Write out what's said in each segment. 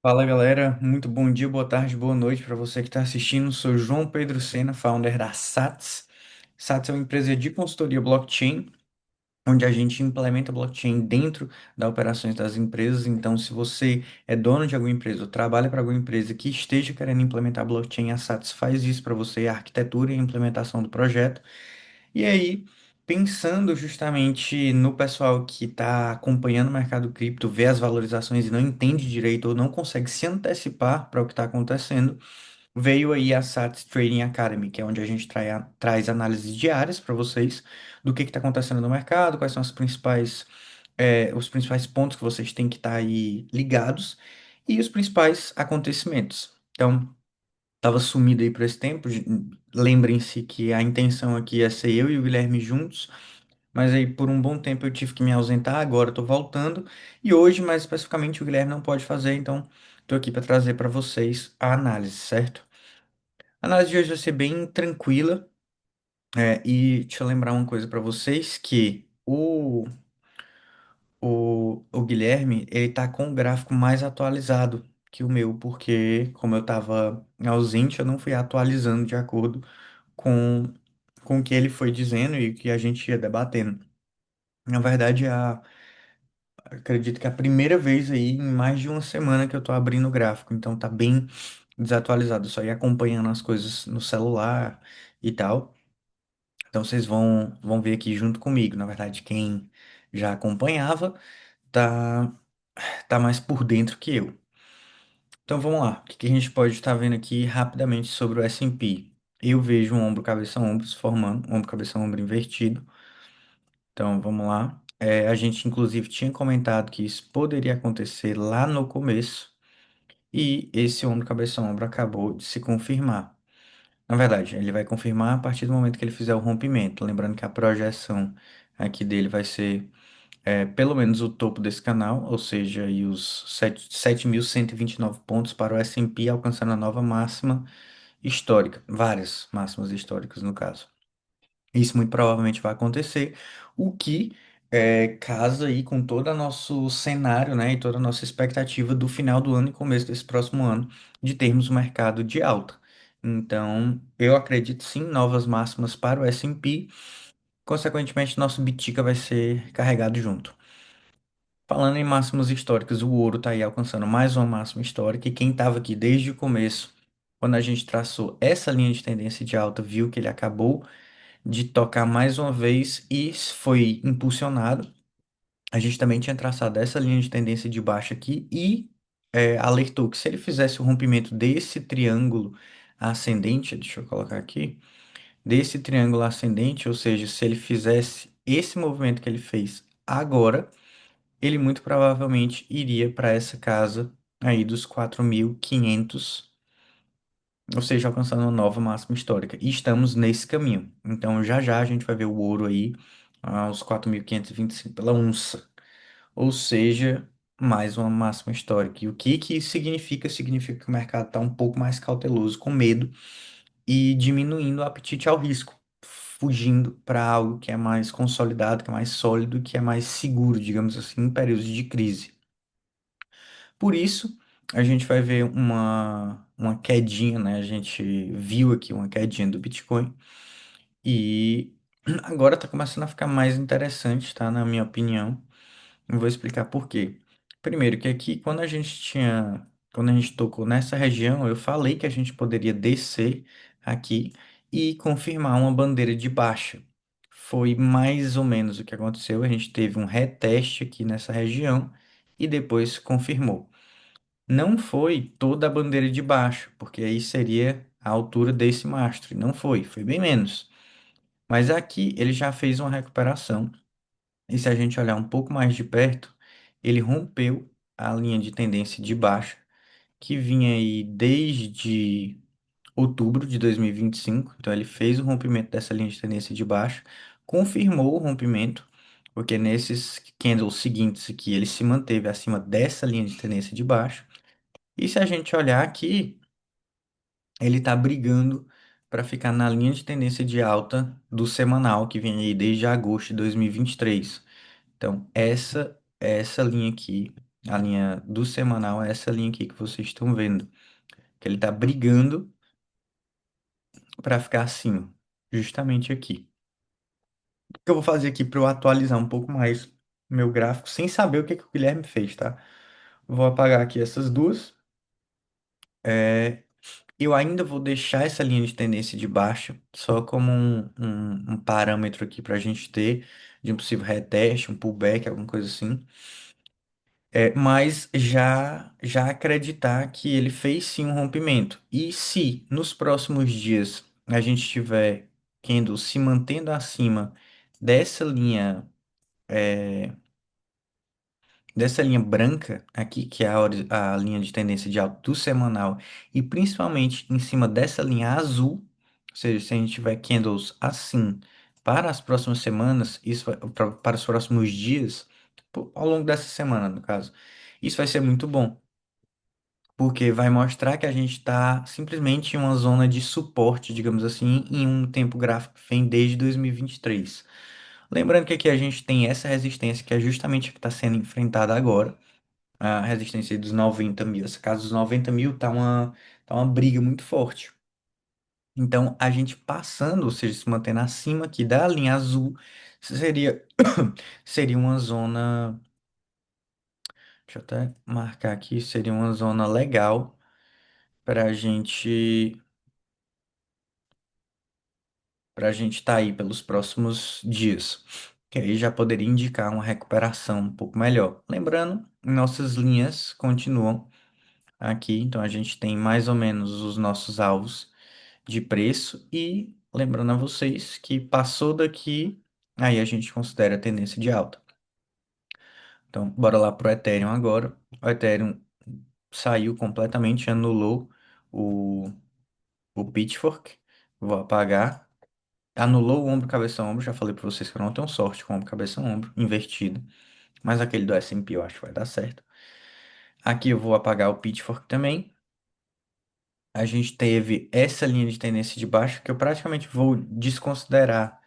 Fala galera, muito bom dia, boa tarde, boa noite para você que está assistindo. Sou João Pedro Sena, founder da SATS. SATS é uma empresa de consultoria blockchain, onde a gente implementa blockchain dentro das operações das empresas. Então, se você é dono de alguma empresa ou trabalha para alguma empresa que esteja querendo implementar blockchain, a SATS faz isso para você, a arquitetura e a implementação do projeto. E aí, pensando justamente no pessoal que está acompanhando o mercado cripto, vê as valorizações e não entende direito ou não consegue se antecipar para o que está acontecendo, veio aí a Sats Trading Academy, que é onde a gente traz análises diárias para vocês do que está acontecendo no mercado, quais são os principais pontos que vocês têm que estar aí ligados e os principais acontecimentos. Então, tava sumido aí por esse tempo. Lembrem-se que a intenção aqui é ser eu e o Guilherme juntos, mas aí por um bom tempo eu tive que me ausentar, agora eu tô voltando. E hoje, mais especificamente, o Guilherme não pode fazer, então tô aqui para trazer para vocês a análise, certo? A análise de hoje vai ser bem tranquila, e deixa eu lembrar uma coisa para vocês, que o Guilherme, ele tá com o gráfico mais atualizado que o meu, porque como eu tava ausente, eu não fui atualizando de acordo com, com o que ele foi dizendo e o que a gente ia debatendo. Na verdade, acredito que é a primeira vez aí em mais de uma semana que eu tô abrindo o gráfico, então tá bem desatualizado, eu só ia acompanhando as coisas no celular e tal. Então vocês vão ver aqui junto comigo. Na verdade, quem já acompanhava tá, tá mais por dentro que eu. Então vamos lá. O que que a gente pode estar vendo aqui rapidamente sobre o S&P? Eu vejo um ombro, cabeça, ombro se formando, ombro, cabeça, ombro invertido. Então, vamos lá. A gente, inclusive, tinha comentado que isso poderia acontecer lá no começo, e esse ombro, cabeça, ombro acabou de se confirmar. Na verdade, ele vai confirmar a partir do momento que ele fizer o rompimento. Lembrando que a projeção aqui dele vai ser pelo menos o topo desse canal, ou seja, aí os 7.129 pontos para o S&P, alcançando a nova máxima histórica. Várias máximas históricas, no caso. Isso muito provavelmente vai acontecer, o que casa aí com todo o nosso cenário, né, e toda a nossa expectativa do final do ano e começo desse próximo ano de termos um mercado de alta. Então, eu acredito sim, novas máximas para o S&P, consequentemente, nosso Bitica vai ser carregado junto. Falando em máximos históricos, o ouro está aí alcançando mais uma máxima histórica, e quem estava aqui desde o começo, quando a gente traçou essa linha de tendência de alta, viu que ele acabou de tocar mais uma vez e foi impulsionado. A gente também tinha traçado essa linha de tendência de baixa aqui e alertou que se ele fizesse o rompimento desse triângulo ascendente, deixa eu colocar aqui, desse triângulo ascendente, ou seja, se ele fizesse esse movimento que ele fez agora, ele muito provavelmente iria para essa casa aí dos 4.500, ou seja, alcançando uma nova máxima histórica. E estamos nesse caminho. Então, já já a gente vai ver o ouro aí aos 4.525 pela onça. Ou seja, mais uma máxima histórica. E o que que isso significa? Significa que o mercado está um pouco mais cauteloso, com medo e diminuindo o apetite ao risco, fugindo para algo que é mais consolidado, que é mais sólido, que é mais seguro, digamos assim, em períodos de crise. Por isso, a gente vai ver uma quedinha, né? A gente viu aqui uma quedinha do Bitcoin e agora está começando a ficar mais interessante, tá? Na minha opinião. Eu vou explicar por quê. Primeiro, que aqui, quando a gente tocou nessa região, eu falei que a gente poderia descer aqui e confirmar uma bandeira de baixa. Foi mais ou menos o que aconteceu. A gente teve um reteste aqui nessa região e depois confirmou. Não foi toda a bandeira de baixo, porque aí seria a altura desse mastro. E não foi, foi bem menos. Mas aqui ele já fez uma recuperação. E se a gente olhar um pouco mais de perto, ele rompeu a linha de tendência de baixa, que vinha aí desde outubro de 2025. Então ele fez o rompimento dessa linha de tendência de baixa, confirmou o rompimento, porque nesses candles seguintes aqui ele se manteve acima dessa linha de tendência de baixa. E se a gente olhar aqui, ele está brigando para ficar na linha de tendência de alta do semanal, que vem aí desde agosto de 2023. Então, essa linha aqui. A linha do semanal é essa linha aqui que vocês estão vendo, que ele está brigando para ficar acima, justamente aqui. O que eu vou fazer aqui para eu atualizar um pouco mais meu gráfico, sem saber o que que o Guilherme fez, tá? Vou apagar aqui essas duas. É, eu ainda vou deixar essa linha de tendência de baixa, só como um parâmetro aqui para a gente ter de um possível reteste, um pullback, alguma coisa assim. Mas já acreditar que ele fez sim um rompimento. E se nos próximos dias a gente tiver candle se mantendo acima dessa linha, é, dessa linha branca aqui, que é a linha de tendência de alta do semanal, e principalmente em cima dessa linha azul, ou seja, se a gente tiver candles assim para as próximas semanas, para os próximos dias, ao longo dessa semana, no caso, isso vai ser muito bom, porque vai mostrar que a gente está simplesmente em uma zona de suporte, digamos assim, em um tempo gráfico que vem desde 2023. Lembrando que aqui a gente tem essa resistência que é justamente a que está sendo enfrentada agora, a resistência dos 90 mil. Essa casa dos 90 mil tá uma briga muito forte. Então, a gente passando, ou seja, se mantendo acima aqui da linha azul, seria, seria uma zona. Deixa eu até marcar aqui, seria uma zona legal para a gente estar aí pelos próximos dias. Que aí já poderia indicar uma recuperação um pouco melhor. Lembrando, nossas linhas continuam aqui, então a gente tem mais ou menos os nossos alvos de preço e lembrando a vocês que passou daqui, aí a gente considera a tendência de alta. Então, bora lá pro Ethereum agora. O Ethereum saiu completamente, anulou o, o Pitchfork. Vou apagar. Anulou o ombro, cabeça, ombro. Já falei para vocês que eu não tenho sorte com ombro, cabeça, ombro, invertido. Mas aquele do S&P eu acho que vai dar certo. Aqui eu vou apagar o Pitchfork também. A gente teve essa linha de tendência de baixo que eu praticamente vou desconsiderar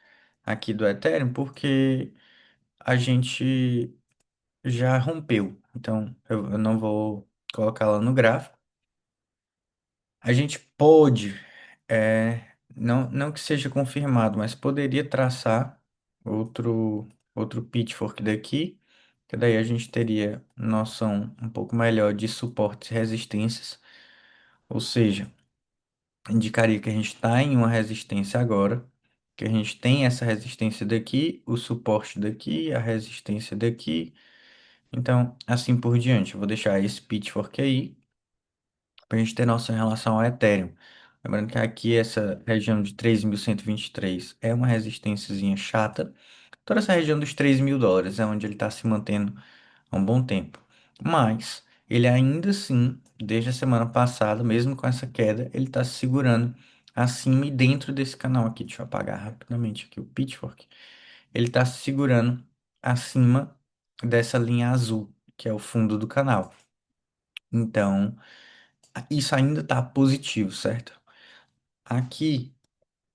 aqui do Ethereum, porque a gente já rompeu. Então, eu não vou colocar lá no gráfico. A gente pode, não que seja confirmado, mas poderia traçar outro, outro pitchfork daqui, que daí a gente teria noção um pouco melhor de suportes e resistências. Ou seja, indicaria que a gente está em uma resistência agora, que a gente tem essa resistência daqui, o suporte daqui, a resistência daqui. Então, assim por diante. Eu vou deixar esse pitchfork aí para a gente ter noção em relação ao Ethereum. Lembrando que aqui essa região de 3.123 é uma resistênciazinha chata. Toda essa região dos US$ 3.000 é onde ele está se mantendo há um bom tempo. Mas ele ainda assim, desde a semana passada, mesmo com essa queda, ele está se segurando acima e dentro desse canal aqui. Deixa eu apagar rapidamente aqui o Pitchfork. Ele está se segurando acima dessa linha azul, que é o fundo do canal. Então, isso ainda está positivo, certo? Aqui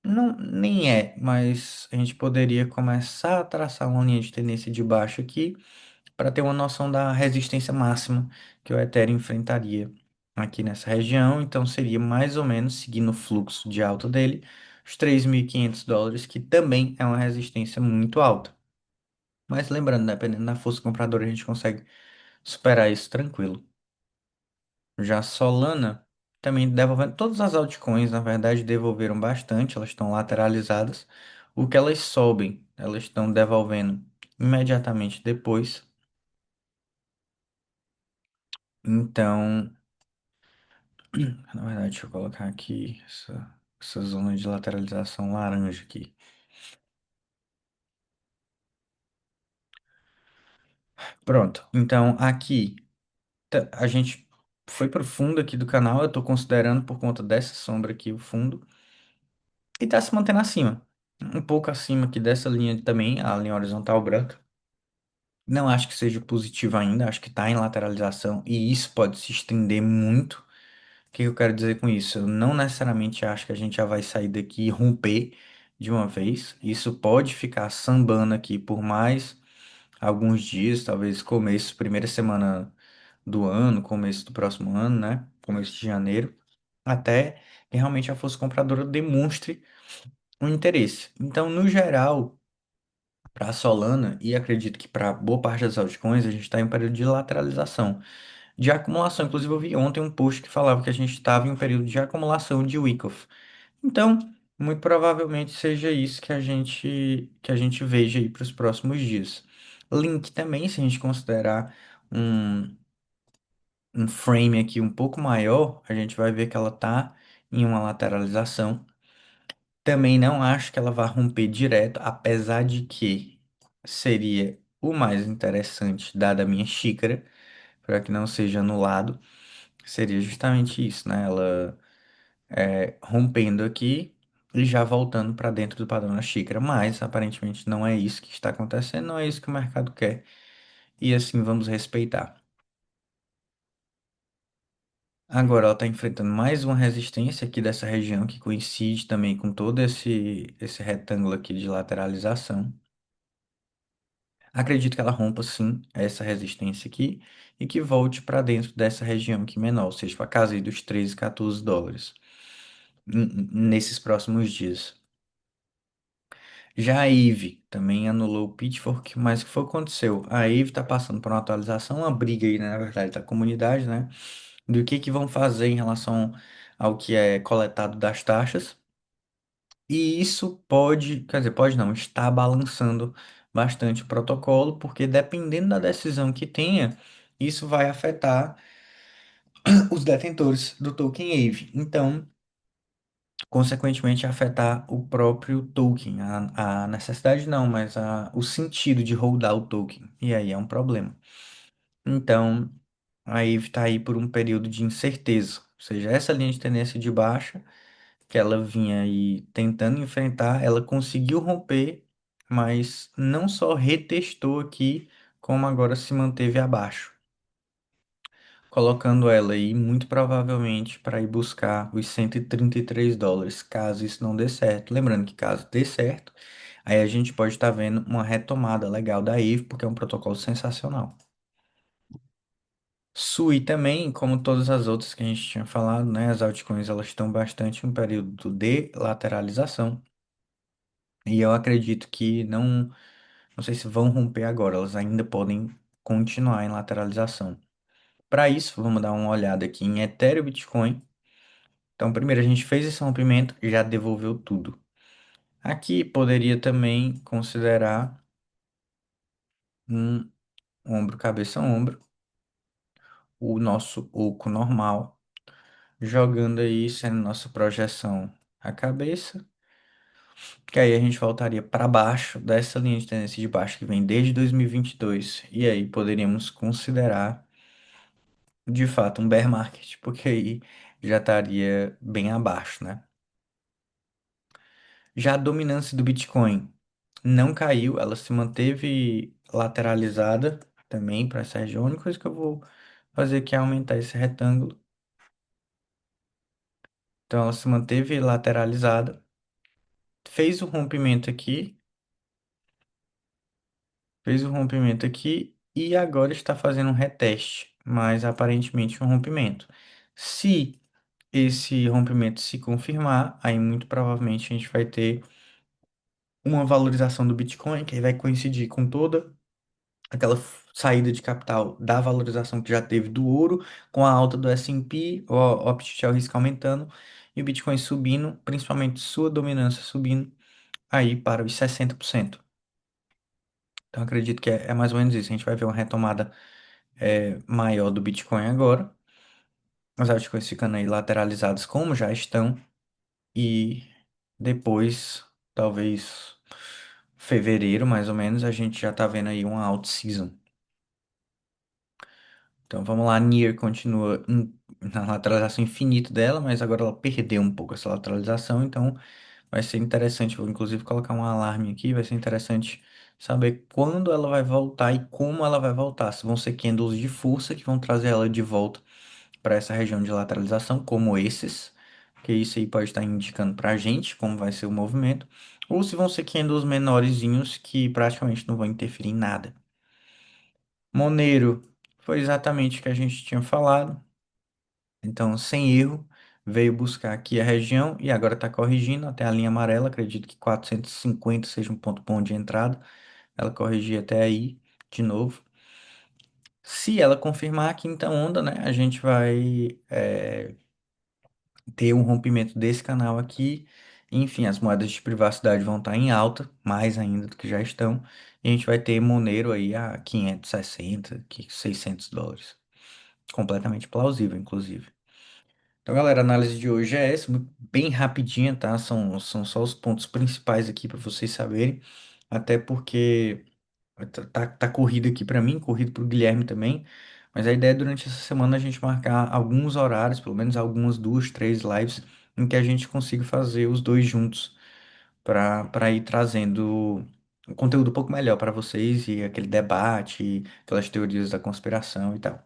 não nem é, mas a gente poderia começar a traçar uma linha de tendência de baixo aqui para ter uma noção da resistência máxima que o Ethereum enfrentaria aqui nessa região. Então seria mais ou menos seguindo o fluxo de alta dele, os US$ 3.500, que também é uma resistência muito alta. Mas lembrando, dependendo da força compradora, a gente consegue superar isso tranquilo. Já Solana também devolvendo, todas as altcoins, na verdade, devolveram bastante, elas estão lateralizadas. O que elas sobem, elas estão devolvendo imediatamente depois. Então, na verdade, deixa eu colocar aqui essa zona de lateralização laranja aqui. Pronto. Então, aqui a gente foi pro fundo aqui do canal, eu tô considerando por conta dessa sombra aqui o fundo. E tá se mantendo acima. Um pouco acima aqui dessa linha também, a linha horizontal branca. Não acho que seja positivo ainda, acho que está em lateralização e isso pode se estender muito. O que eu quero dizer com isso? Eu não necessariamente acho que a gente já vai sair daqui e romper de uma vez. Isso pode ficar sambando aqui por mais alguns dias, talvez começo, primeira semana. do ano, começo do próximo ano, né? Começo de janeiro, até que realmente a força compradora demonstre um interesse. Então, no geral, para a Solana, e acredito que para boa parte das altcoins, a gente está em um período de lateralização, de acumulação. Inclusive, eu vi ontem um post que falava que a gente estava em um período de acumulação de Wyckoff. Então, muito provavelmente seja isso que a gente veja aí para os próximos dias. Link também, se a gente considerar um, um frame aqui um pouco maior, a gente vai ver que ela está em uma lateralização. Também não acho que ela vá romper direto, apesar de que seria o mais interessante, dada a minha xícara, para que não seja anulado, seria justamente isso, né? Ela rompendo aqui e já voltando para dentro do padrão da xícara, mas aparentemente não é isso que está acontecendo, não é isso que o mercado quer, e assim vamos respeitar. Agora ela está enfrentando mais uma resistência aqui dessa região que coincide também com todo esse retângulo aqui de lateralização. Acredito que ela rompa sim essa resistência aqui e que volte para dentro dessa região aqui menor, ou seja, para casa aí dos 13, 14 dólares nesses próximos dias. Já a Eve também anulou o Pitchfork, mas o que foi que aconteceu? A Eve está passando por uma atualização, uma briga aí, né, na verdade, da comunidade, né? Do que vão fazer em relação ao que é coletado das taxas. E isso pode, quer dizer, pode não, está balançando bastante o protocolo, porque dependendo da decisão que tenha, isso vai afetar os detentores do token Aave. Então, consequentemente, afetar o próprio token. A necessidade não, mas o sentido de holdar o token. E aí é um problema. Então, a Aave está aí por um período de incerteza. Ou seja, essa linha de tendência de baixa que ela vinha aí tentando enfrentar, ela conseguiu romper, mas não só retestou aqui, como agora se manteve abaixo, colocando ela aí muito provavelmente para ir buscar os 133 dólares, caso isso não dê certo. Lembrando que caso dê certo, aí a gente pode estar vendo uma retomada legal da Eve, porque é um protocolo sensacional. Sui também, como todas as outras que a gente tinha falado, né? As altcoins elas estão bastante em um período de lateralização. E eu acredito que não sei se vão romper agora, elas ainda podem continuar em lateralização. Para isso, vamos dar uma olhada aqui em Ethereum e Bitcoin. Então, primeiro a gente fez esse rompimento, já devolveu tudo. Aqui poderia também considerar um ombro, cabeça, ombro, o nosso oco normal, jogando aí, sendo nossa projeção a cabeça, que aí a gente voltaria para baixo dessa linha de tendência de baixo que vem desde 2022, e aí poderíamos considerar de fato um bear market, porque aí já estaria bem abaixo, né? Já a dominância do Bitcoin não caiu, ela se manteve lateralizada também para essa região. A única coisa que eu vou fazer aqui é aumentar esse retângulo. Então ela se manteve lateralizada, fez o rompimento aqui, fez o rompimento aqui e agora está fazendo um reteste, mas aparentemente um rompimento. Se esse rompimento se confirmar, aí muito provavelmente a gente vai ter uma valorização do Bitcoin, que aí vai coincidir com toda aquela saída de capital da valorização que já teve do ouro, com a alta do S&P, o apetite ao risco aumentando, e o Bitcoin subindo, principalmente sua dominância subindo, aí para os 60%. Então acredito que é mais ou menos isso. A gente vai ver uma retomada maior do Bitcoin agora, as altcoins ficando aí lateralizadas como já estão, e depois, talvez fevereiro, mais ou menos, a gente já tá vendo aí uma alt season. Então vamos lá, Nier continua na lateralização infinita dela, mas agora ela perdeu um pouco essa lateralização, então vai ser interessante, vou inclusive colocar um alarme aqui, vai ser interessante saber quando ela vai voltar e como ela vai voltar. Se vão ser candles de força que vão trazer ela de volta para essa região de lateralização, como esses, que isso aí pode estar indicando para a gente como vai ser o movimento, ou se vão ser candles menorzinhos que praticamente não vão interferir em nada. Monero foi exatamente o que a gente tinha falado. Então, sem erro, veio buscar aqui a região e agora está corrigindo até a linha amarela. Acredito que 450 seja um ponto bom de entrada. Ela corrigir até aí de novo. Se ela confirmar a quinta onda, né, a gente vai ter um rompimento desse canal aqui. Enfim, as moedas de privacidade vão estar em alta, mais ainda do que já estão. E a gente vai ter Monero aí a 560, US$ 600. Completamente plausível, inclusive. Então, galera, a análise de hoje é essa, bem rapidinha, tá? São só os pontos principais aqui para vocês saberem. Até porque tá corrido aqui para mim, corrido para o Guilherme também. Mas a ideia é durante essa semana a gente marcar alguns horários, pelo menos algumas duas, três lives, em que a gente consiga fazer os dois juntos para ir trazendo um conteúdo um pouco melhor para vocês e aquele debate, aquelas teorias da conspiração e tal.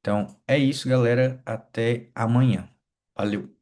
Então é isso, galera. Até amanhã. Valeu.